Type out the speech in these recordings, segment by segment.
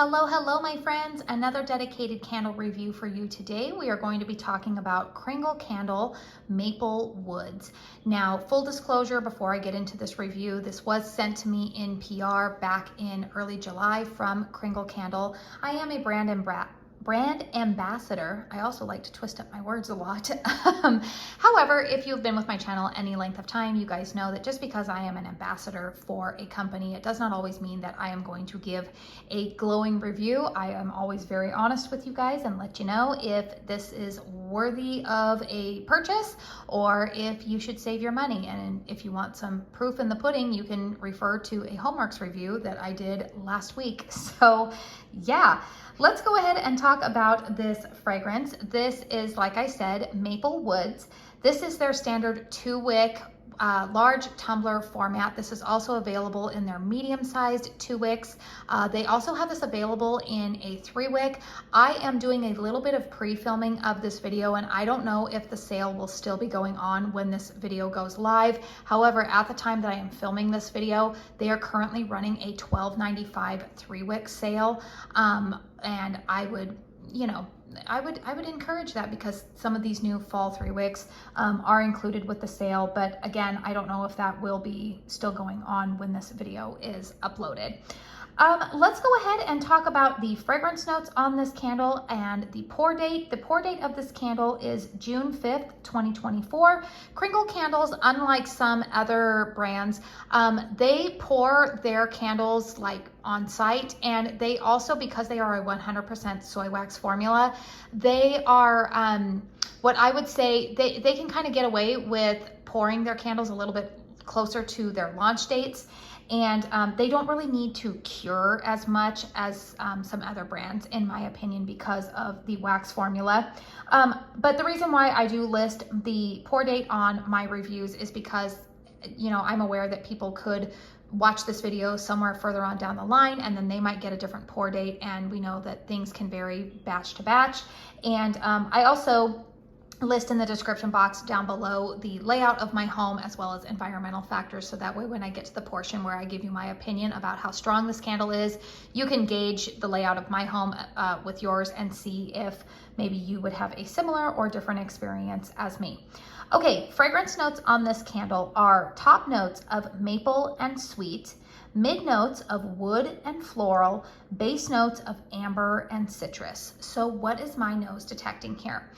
Hello, hello, my friends. Another dedicated candle review for you today. We are going to be talking about KRINGLE candle Maple Woods. Now, full disclosure, before I get into this review, this was sent to me in PR back in early July from KRINGLE Candle. I am a brand ambassador. I also like to twist up my words a lot. However, if you've been with my channel any length of time, you guys know that just because I am an ambassador for a company, it does not always mean that I am going to give a glowing review. I am always very honest with you guys and let you know if this is worthy of a purchase or if you should save your money. And if you want some proof in the pudding, you can refer to a Homeworks review that I did last week. So yeah, let's go ahead and talk about this fragrance. This is, like I said, Maple Woods. This is their standard 2-wick large tumbler format. This is also available in their medium-sized 2 wicks. They also have this available in a 3-wick. I am doing a little bit of pre-filming of this video, and I don't know if the sale will still be going on when this video goes live. However, at the time that I am filming this video, they are currently running a $12.95 3-wick sale. And I would, I would encourage that because some of these new fall 3 wicks are included with the sale. But again, I don't know if that will be still going on when this video is uploaded. Let's go ahead and talk about the fragrance notes on this candle and the pour date. The pour date of this candle is June 5th, 2024. KRINGLE candles, unlike some other brands, they pour their candles like on site, and they also, because they are a 100% soy wax formula, they are what I would say they can kind of get away with pouring their candles a little bit closer to their launch dates. And they don't really need to cure as much as some other brands, in my opinion, because of the wax formula. But the reason why I do list the pour date on my reviews is because, I'm aware that people could watch this video somewhere further on down the line, and then they might get a different pour date. And we know that things can vary batch to batch. And I also list in the description box down below the layout of my home as well as environmental factors, so that way when I get to the portion where I give you my opinion about how strong this candle is, you can gauge the layout of my home with yours and see if maybe you would have a similar or different experience as me. Okay, fragrance notes on this candle are top notes of maple and sweet, mid notes of wood and floral, base notes of amber and citrus. So what is my nose detecting here?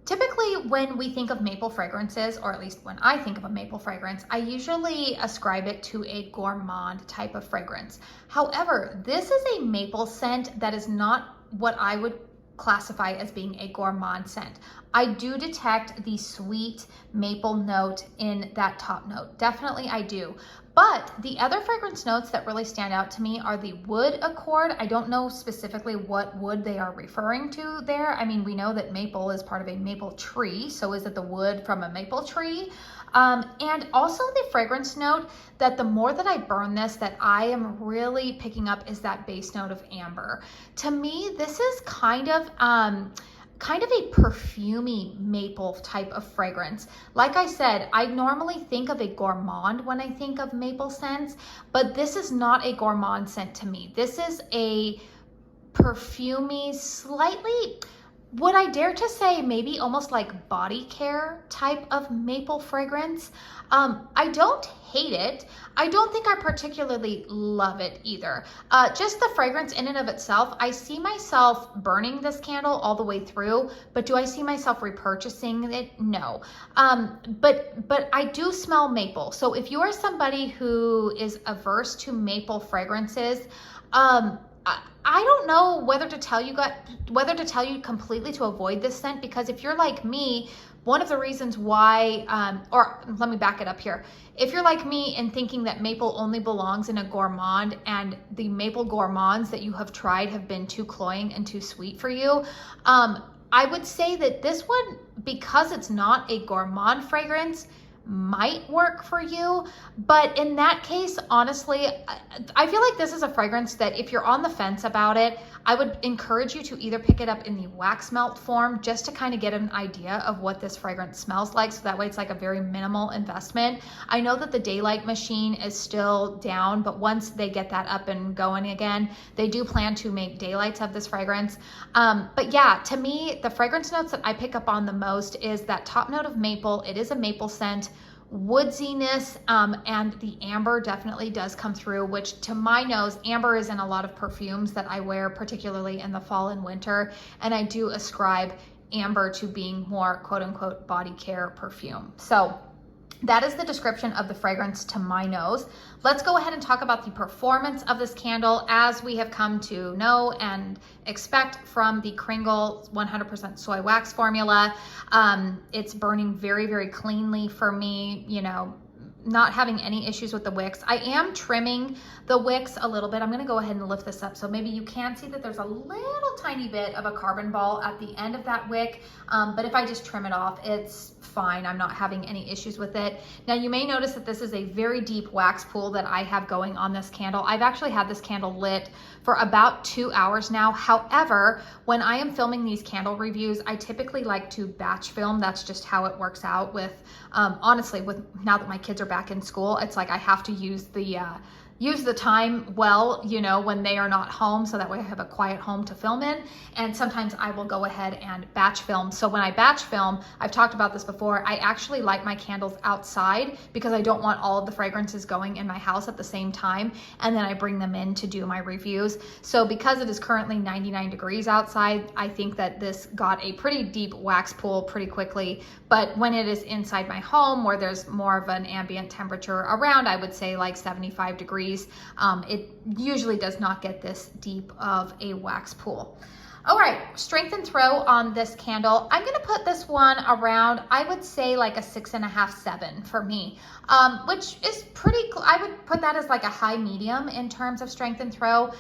Typically, when we think of maple fragrances, or at least when I think of a maple fragrance, I usually ascribe it to a gourmand type of fragrance. However, this is a maple scent that is not what I would classify as being a gourmand scent. I do detect the sweet maple note in that top note. Definitely I do. But the other fragrance notes that really stand out to me are the wood accord. I don't know specifically what wood they are referring to there. I mean, we know that maple is part of a maple tree. So is it the wood from a maple tree? And also the fragrance note that the more that I burn this, that I am really picking up is that base note of amber. To me, this is kind of a perfumey maple type of fragrance. Like I said, I normally think of a gourmand when I think of maple scents, but this is not a gourmand scent to me. This is a perfumey, slightly, would I dare to say maybe almost like body care type of maple fragrance. I don't hate it. I don't think I particularly love it either. Just the fragrance in and of itself, I see myself burning this candle all the way through, but do I see myself repurchasing it? No. But I do smell maple. So if you are somebody who is averse to maple fragrances, I don't know whether to tell you completely to avoid this scent, because if you're like me, one of the reasons why, or let me back it up here. If you're like me and thinking that maple only belongs in a gourmand and the maple gourmands that you have tried have been too cloying and too sweet for you, I would say that this one, because it's not a gourmand fragrance, might work for you. But in that case, honestly, I feel like this is a fragrance that if you're on the fence about it, I would encourage you to either pick it up in the wax melt form just to kind of get an idea of what this fragrance smells like. So that way it's like a very minimal investment. I know that the daylight machine is still down, but once they get that up and going again, they do plan to make daylights of this fragrance. But yeah, to me, the fragrance notes that I pick up on the most is that top note of maple. It is a maple scent. Woodsiness, and the amber definitely does come through, which to my nose, amber is in a lot of perfumes that I wear, particularly in the fall and winter, and I do ascribe amber to being more quote unquote body care perfume. So that is the description of the fragrance to my nose. Let's go ahead and talk about the performance of this candle. As we have come to know and expect from the KRINGLE 100% soy wax formula, it's burning very, very cleanly for me, you know, not having any issues with the wicks. I am trimming the wicks a little bit. I'm gonna go ahead and lift this up so maybe you can see that there's a little tiny bit of a carbon ball at the end of that wick, but if I just trim it off, it's fine. I'm not having any issues with it. Now you may notice that this is a very deep wax pool that I have going on this candle. I've actually had this candle lit for about 2 hours now. However, when I am filming these candle reviews, I typically like to batch film. That's just how it works out with, honestly, with now that my kids are back in school, it's like I have to use the time well, you know, when they are not home, so that way I have a quiet home to film in. And sometimes I will go ahead and batch film. So when I batch film, I've talked about this before, I actually light my candles outside because I don't want all of the fragrances going in my house at the same time. And then I bring them in to do my reviews. So because it is currently 99 degrees outside, I think that this got a pretty deep wax pool pretty quickly. But when it is inside my home where there's more of an ambient temperature around, I would say like 75 degrees, it usually does not get this deep of a wax pool. All right, strength and throw on this candle. I'm gonna put this one around, I would say like a 6.5, 7 for me, which is pretty, I would put that as like a high medium in terms of strength and throw.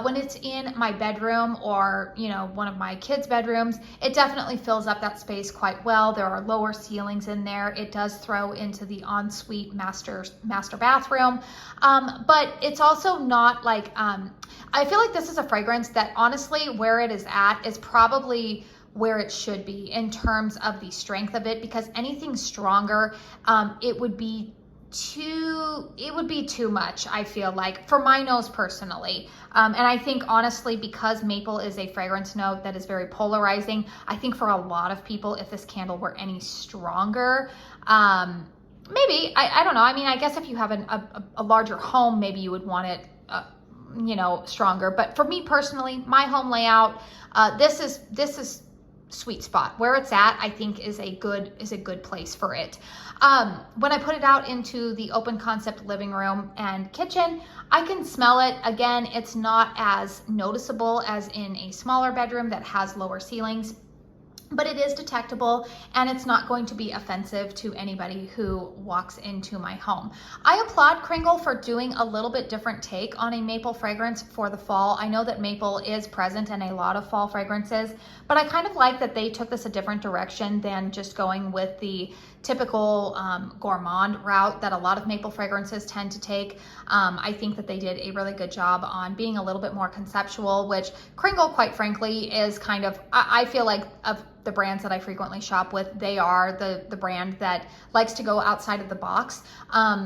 When it's in my bedroom or, you know, one of my kids' bedrooms, it definitely fills up that space quite well. There are lower ceilings in there. It does throw into the ensuite master bathroom, but it's also not like, I feel like this is a fragrance that honestly where it is at is probably where it should be in terms of the strength of it, because anything stronger, it would be too much, I feel like, for my nose personally. And I think honestly, because maple is a fragrance note that is very polarizing, I think for a lot of people, if this candle were any stronger, maybe, I don't know. I mean, I guess if you have a larger home, maybe you would want it, you know, stronger. But for me personally, my home layout, this is sweet spot where it's at. I think is a good place for it. When I put it out into the open concept living room and kitchen, I can smell it. Again, it's not as noticeable as in a smaller bedroom that has lower ceilings, but it is detectable and it's not going to be offensive to anybody who walks into my home. I applaud KRINGLE for doing a little bit different take on a maple fragrance for the fall. I know that maple is present in a lot of fall fragrances, but I kind of like that they took this a different direction than just going with the typical gourmand route that a lot of maple fragrances tend to take. I think that they did a really good job on being a little bit more conceptual, which KRINGLE, quite frankly, is kind of, I feel like, of the brands that I frequently shop with, they are the brand that likes to go outside of the box,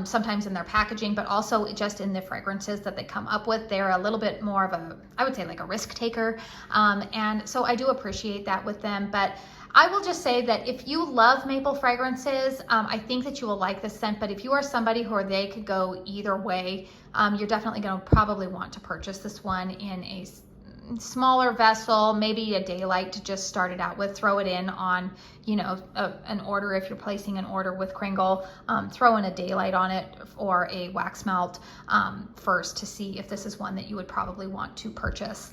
sometimes in their packaging, but also just in the fragrances that they come up with. They're a little bit more of a, I would say, like a risk taker. And so I do appreciate that with them. But I will just say that if you love maple fragrances, I think that you will like this scent. But if you are somebody who they could go either way, you're definitely going to probably want to purchase this one in a smaller vessel, maybe a daylight to just start it out with. Throw it in on, you know, an order. If you're placing an order with KRINGLE, throw in a daylight on it or a wax melt first to see if this is one that you would probably want to purchase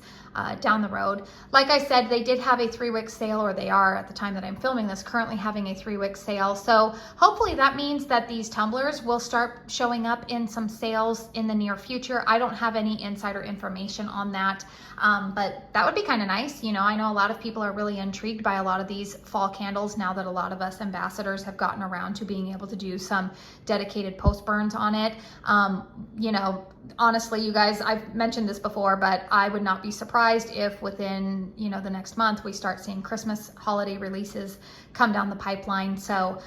down the road. Like I said, they did have a 3-wick sale, or they are at the time that I'm filming this currently having a 3-wick sale. So hopefully that means that these tumblers will start showing up in some sales in the near future. I don't have any insider information on that, but that would be kind of nice. You know, I know a lot of people are really intrigued by a lot of these fall candles candles now that a lot of us ambassadors have gotten around to being able to do some dedicated post burns on it. You know, honestly, you guys, I've mentioned this before, but I would not be surprised if within, you know, the next month we start seeing Christmas holiday releases come down the pipeline. So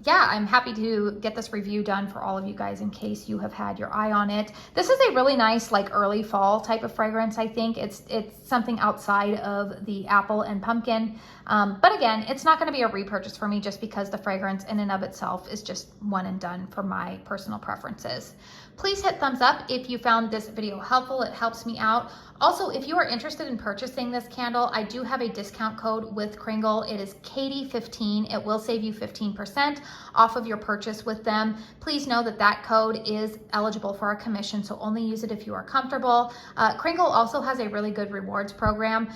yeah, I'm happy to get this review done for all of you guys in case you have had your eye on it. This is a really nice, like, early fall type of fragrance. I think it's something outside of the apple and pumpkin. But again, it's not going to be a repurchase for me just because the fragrance in and of itself is just one and done for my personal preferences. Please hit thumbs up if you found this video helpful. It helps me out. Also, if you are interested in purchasing this candle, I do have a discount code with Kringle. It is Katie15. It will save you 15% off of your purchase with them. Please know that that code is eligible for a commission, so only use it if you are comfortable. Kringle also has a really good rewards program,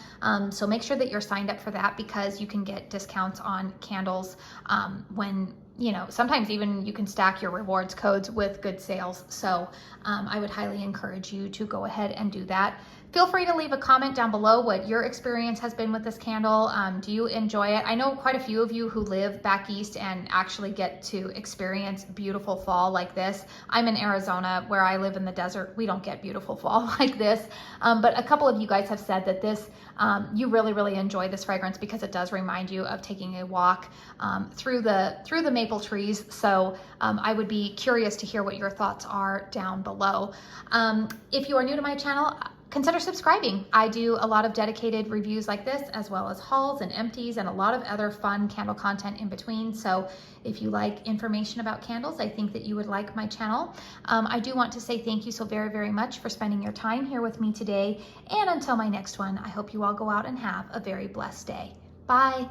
so make sure that you're signed up for that because you can get discounts on candles when, you know, sometimes even you can stack your rewards codes with good sales. So I would highly encourage you to go ahead and do that. Feel free to leave a comment down below what your experience has been with this candle. Do you enjoy it? I know quite a few of you who live back east and actually get to experience beautiful fall like this. I'm in Arizona where I live in the desert. We don't get beautiful fall like this. But a couple of you guys have said that this, you really, really enjoy this fragrance because it does remind you of taking a walk through the maple trees. So I would be curious to hear what your thoughts are down below. If you are new to my channel, consider subscribing. I do a lot of dedicated reviews like this, as well as hauls and empties and a lot of other fun candle content in between. So if you like information about candles, I think that you would like my channel. I do want to say thank you so very, very much for spending your time here with me today. And until my next one, I hope you all go out and have a very blessed day. Bye.